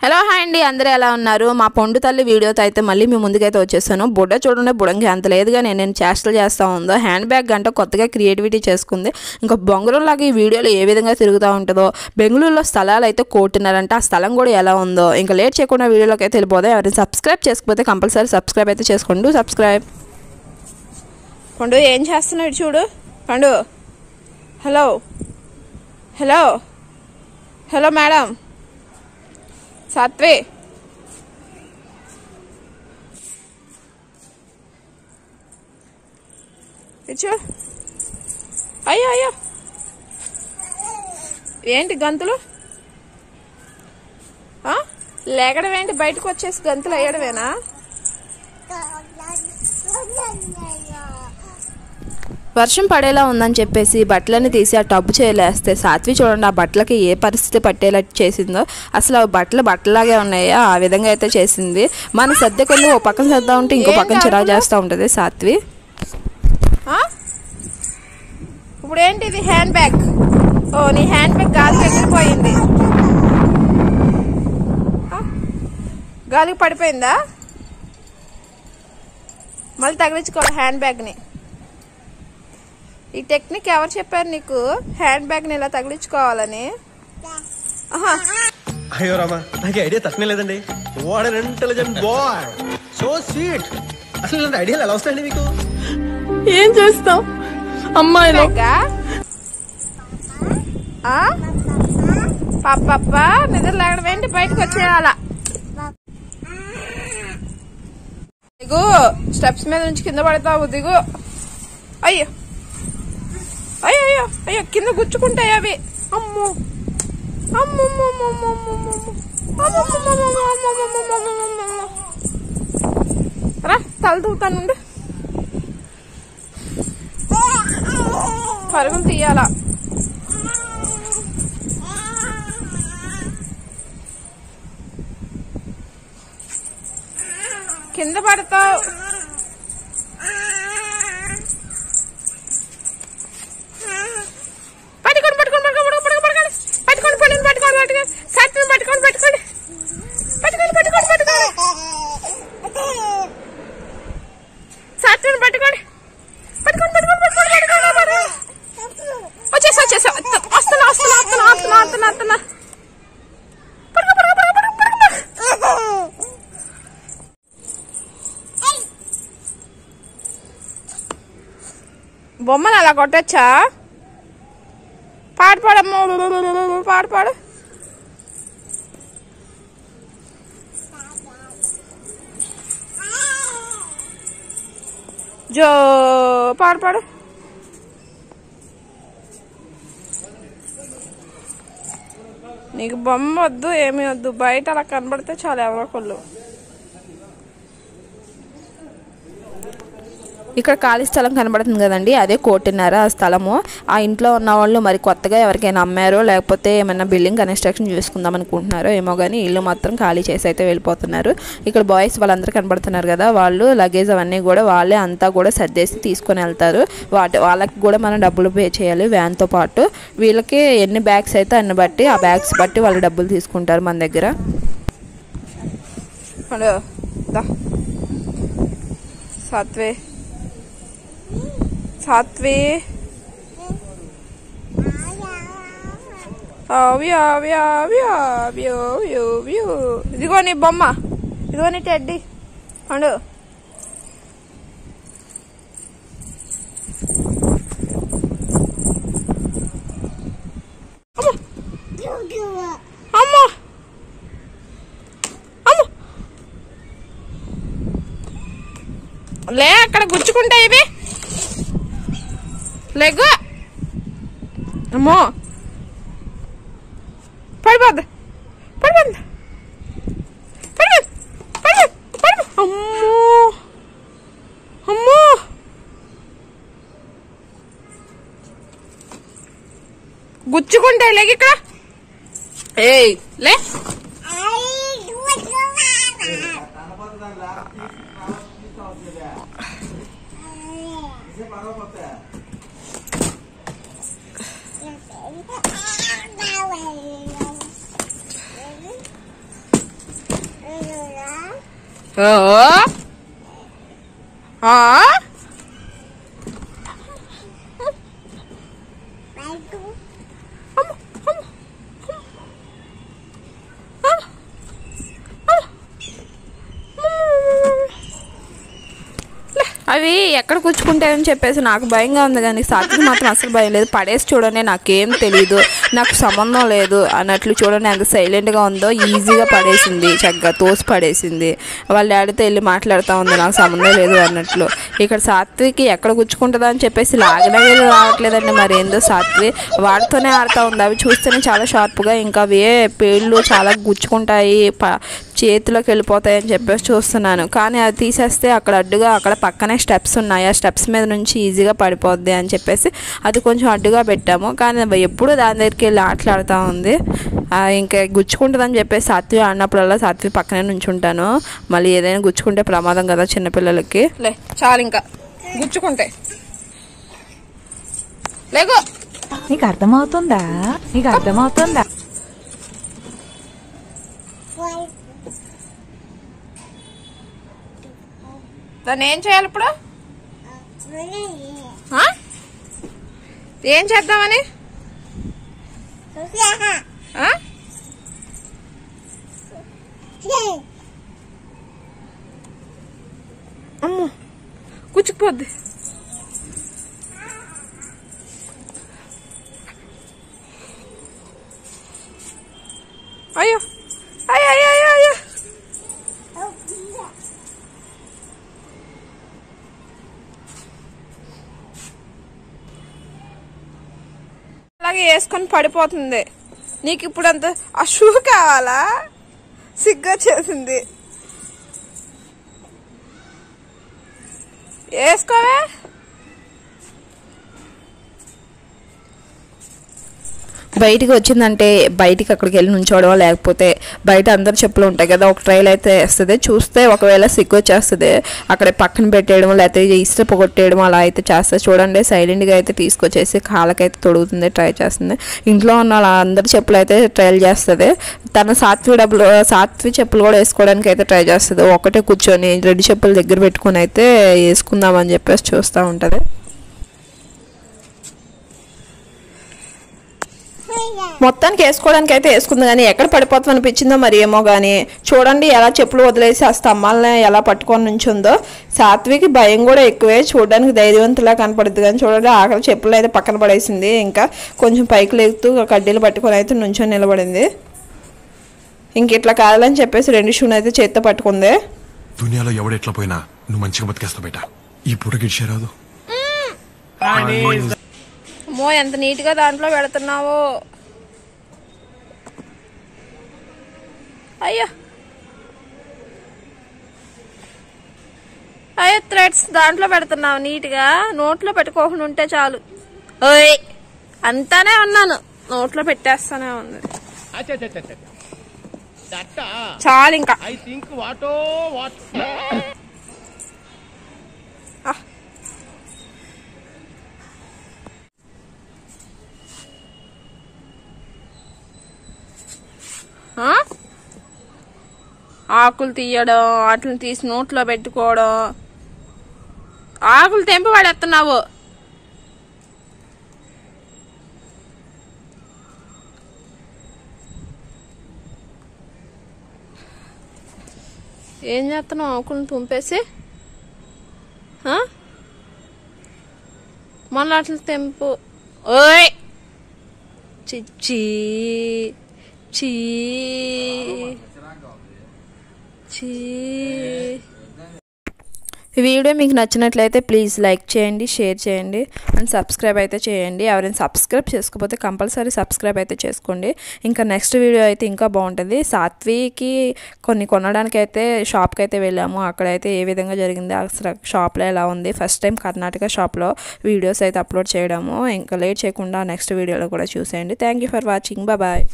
Hello hi అండి, అందరూ ఎలా ఉన్నారు? మా పొండు తల్లి వీడియోతో అయితే మళ్ళీ మీ ముందుకైతే వచ్చేసాను. బుడ్డ చూడండి, బుడంగి అంత లేదుగా నేను చేష్టలు చేస్తూ ఉందో. హ్యాండ్ బ్యాగ్ గంట కొత్తగా క్రియేటివిటీ చేసుకుంది. ఇంకా బొంగరంలాగా ఈ వీడియోలో ఏ విధంగా తిరుగుతూ ఉంటుందో. బెంగళూరులో స్థలాలు అయితే కోరుతున్నారంటే ఆ స్థలం కూడా ఎలా ఉందో ఇంకా లేట్ చేయకుండా వీడియోలోకి అయితే వెళ్ళిపోదాం. ఎవరైనా సబ్స్క్రైబ్ చేసుకోకపోతే కంపల్సరీ సబ్స్క్రైబ్ అయితే చేసుకోండి. సబ్స్క్రైబ్. పండు ఏం చేస్తున్నాడు చూడు. పండు hello hello hello madam Saatvi, ఇచ్చు. అయ్యో అయ్యో ఏంటి గంతులు? లేగడం ఏంటి? బయటకు వచ్చేసి గంతులు వేయడమేనా? వర్షం పడేలా ఉందని చెప్పేసి బట్టలని తీసి ఆ టబ్బు చేయలేస్తే సాత్వి చూడండి ఆ బట్టలకి ఏ పరిస్థితి పట్టేలా చేసిందో. అసలు ఆ బట్టలాగే ఉన్నాయా ఆ విధంగా అయితే చేసింది. మన సర్దే కొన్ని ఓ పక్కన సర్దా ఉంటే ఇంకో పక్కన చిరాకు చేస్తూ ఉంటుంది సాత్వి. ఇప్పుడు ఏంటి ఇది? Hand bag. ఓ నీ హ్యాండ్ బ్యాగ్ గాలికి ఎగిరిపోయింది. గాలికి పడిపోయిందా? మళ్ళీ తగిలించుకోవాలి హ్యాండ్ బ్యాగ్ని. ఈ టెక్నిక్ ఎవరు చెప్పారు నీకు హ్యాండ్ బ్యాగ్ ని ఇలా తగిలించుకోవాలని? అయ్యో రామా, నాకు ఐడియా తక్కువ లేదండి. What an intelligent boy, so sweet. అసలు ఇలాంటి ఐడియాలు ఎలా వస్తాయండి మీకు? ఏం చేస్తాం అమ్మాయిలు? పాప నిద్ర లేగడం ఏంటి? బయటకు వచ్చేయాలా? దిగు, స్టెప్స్ మీద నుంచి కింద పడతావు. దిగు. అయ్యో అయ్యో అయ్యో అయ్యో, కింద గుచ్చుకుంటాయి అవి. అమ్మో రా, తల దూతానుండి. పరుగులు తీయాలా? కింద పడతావు. బొమ్మలు అలా కొట్టచ్చా? పాడు పాడమ్మా, పాడు పాడు. జో పాడు పాడు. నీకు బొమ్మ వద్దు, ఏమి వద్దు. బయట అలా కనబడితే చాలా ఎవరో కొల్లు. ఇక్కడ ఖాళీ స్థలం కనబడుతుంది కదండి, అదే 1.5 ఆ స్థలము. ఆ ఇంట్లో ఉన్న వాళ్ళు మరి కొత్తగా ఎవరికైనా అమ్మారో లేకపోతే ఏమైనా బిల్డింగ్ కన్స్ట్రక్షన్ చేసుకుందాం అనుకుంటున్నారో ఏమో కానీ ఇల్లు మాత్రం ఖాళీ చేసి అయితే వెళ్ళిపోతున్నారు. ఇక్కడ బాయ్స్ వాళ్ళందరూ కనబడుతున్నారు కదా, వాళ్ళు లగేజ్ అవన్నీ కూడా వాళ్ళే అంతా కూడా సర్దేసి తీసుకొని వెళ్తారు. వాళ్ళకి కూడా మనం డబ్బులు పే చేయాలి వ్యాన్తో పాటు. వీళ్ళకి ఎన్ని బ్యాగ్స్ అయితే అన్ని బట్టి ఆ బ్యాగ్స్ బట్టి వాళ్ళు డబ్బులు తీసుకుంటారు మన దగ్గర. హలో సాత్వే సాత్వి, ఇదిగో నీ బొమ్మ, ఇదిగో నీ టెడ్డీ. పండు అమ్మా లే, అక్కడ గుచ్చుకుంటాయి ఇవి. లేగు. అమ్మో పడిపోద్దు, పడిపోద్దు, పడిపోద్దు, పడిపోద్దు, పడిపో. అమ్మో అమ్మో, గుచ్చుకుంటాయి. లేక ఇక్కడ ఏయ్ లే. అవి ఎక్కడ కూర్చుకుంటాయని చెప్పేసి నాకు భయంగా ఉంది, కానీ సాత్విక్ మాత్రం అసలు భయం లేదు. పడేసి చూడండి, నాకేం తెలీదు, నాకు సంబంధం లేదు అన్నట్లు చూడండి ఎంత సైలెంట్గా ఉందో. ఈజీగా పడేసింది, చక్కగా తోసి పడేసింది. వాళ్ళ డాడీతో వెళ్ళి మాట్లాడుతూ ఉంది నాకు సంబంధం లేదు అన్నట్లు. ఇక్కడ సాత్విక్ ఎక్కడ గుచ్చుకుంటుందా అని చెప్పేసి లాగినా రావట్లేదండి. మరి ఏందో సాత్విక్ వాటితోనే ఆడుతూ ఉంది. అవి చూస్తేనే చాలా షార్ప్గా, ఇంకా అవే పేళ్ళు చాలా గుచ్చుకుంటాయి, చేతిలోకి వెళ్ళిపోతాయని చెప్పేసి చూస్తున్నాను. కానీ అది తీసేస్తే అక్కడ అడ్డుగా అక్కడ పక్కనే స్టెప్స్ ఉన్నాయి, ఆ స్టెప్స్ మీద నుంచి ఈజీగా పడిపోద్ది అని చెప్పేసి అది కొంచెం అడ్డుగా పెట్టాము. కానీ ఎప్పుడు దాని దగ్గరికి వెళ్ళి ఆటలాడుతూ ఉంది. ఇంకా గుచ్చుకుంటుందని చెప్పేసి సాత్విక్ ఆడినప్పుడల్లా సాత్విక్ పక్కనే నుంచుంటాను. మళ్ళీ ఏదైనా గుచ్చుకుంటే ప్రమాదం కదా చిన్నపిల్లలకి. లే చాలు ఇంకా గుచ్చుకుంటే లేగో. నీకు అర్థమవుతుందా? నీకు అర్థమవుతుందా? దాన్ని ఏం చేయాలి ఇప్పుడు? ఏం చేద్దామని? అమ్మో కూర్చుకుపోద్ది. అయ్యో అయ్యో అయ్యో అయ్యో అయ్యో. అలాగే వేసుకొని పడిపోతుంది. నీకు ఇప్పుడు అంత ఆ షూ కావాలా? సిగ్గా చేసింది. వేసుకోవే. బయటికి వచ్చిందంటే బయటికి అక్కడికి వెళ్ళి నుంచోవడం, లేకపోతే బయట అందరు చెప్పులు ఉంటాయి కదా, ఒక ట్రైల్ అయితే వేస్తుంది. చూస్తే ఒకవేళ సిగ్గు వచ్చేస్తుంది అక్కడ పక్కన పెట్టేయడం, లేకపోతే ఇసుక పొగొట్టేయడం అలా అయితే చేస్తుంది. చూడండి సైలెంట్గా అయితే తీసుకొచ్చేసి కాళ్ళకైతే తొడుగుతుంది, ట్రై చేస్తుంది. ఇంట్లో ఉన్న అందరి చెప్పులు అయితే ట్రైల్ చేస్తుంది. తన సాత్విక్ చెప్పులు కూడా వేసుకోవడానికి అయితే ట్రై చేస్తుంది. ఒకటే కూర్చొని రెడ్ చెప్పులు దగ్గర పెట్టుకొని అయితే వేసుకుందామని చెప్పేసి చూస్తూ ఉంటుంది. మొత్తానికి వేసుకోవడానికి అయితే వేసుకుంది, కానీ ఎక్కడ పడిపోతుంది అనిపించిందో మరి ఏమో. కానీ చూడండి ఎలా చెప్పులు వదిలేసి ఆ స్తంభాలని ఎలా పట్టుకొని నుంచుందో. సాత్విక్ భయం కూడా ఎక్కువే, చూడడానికి ధైర్యవంతులా కనపడుతుంది. కానీ చూడండి ఆఖరి చెప్పులు అయితే పక్కన పడేసింది. ఇంకా కొంచెం పైకి లేగుతూ కడ్డీలు పట్టుకొని అయితే నుంచొని నిలబడింది. ఇంక ఇట్లా కావాలని చెప్పేసి రెండు షూని అయితే చేత్తో పట్టుకుంది. దునియాలో ఎవడెట్లా పోయినా నువ్వు మంచిగా బతికేస్తావు బేట. ఈ పూట గిడిచేరాదు. మో ఎంత నీట్ గా దాంట్లో పెడుతున్నావో. అయ్యో అయ్యో థ్రెడ్స్ దాంట్లో పెడుతున్నావు నీట్ గా. నోట్లో పెట్టుకోకుండా ఉంటే చాలు. ఓయ్ అంతానే ఉన్నాను, నోట్లో పెట్టేస్తానే ఉంది చాలు ఇంకా. ఆకులు తీయడం, వాటిని తీసి నోట్లో పెట్టుకోవడం. ఆకులు తెంపి పడేస్తున్నావు. ఏం చేస్తున్నావు ఆకులను తుంపేసి? మళ్ళీ అట్లా తెంపు. ఓయ్ చిచ్చి చీ చీ. ఈ వీడియో మీకు నచ్చినట్లయితే ప్లీజ్ లైక్ చేయండి, షేర్ చేయండి అండ్ సబ్స్క్రైబ్ అయితే చేయండి. ఎవరైనా సబ్స్క్రైబ్ చేసుకోకపోతే కంపల్సరీ సబ్స్క్రైబ్ అయితే చేసుకోండి. ఇంకా నెక్స్ట్ వీడియో అయితే ఇంకా బాగుంటుంది. సాత్వికి కొన్ని కొనడానికి అయితే షాప్కి అయితే వెళ్ళాము. అక్కడైతే ఏ విధంగా జరిగింది, అసలు షాప్లో ఎలా ఉంది, ఫస్ట్ టైం కర్ణాటక షాప్లో వీడియోస్ అయితే అప్లోడ్ చేయడము. ఇంకా లేట్ చేయకుండా నెక్స్ట్ వీడియోలో కూడా చూసేయండి. Thank you for watching. Bye.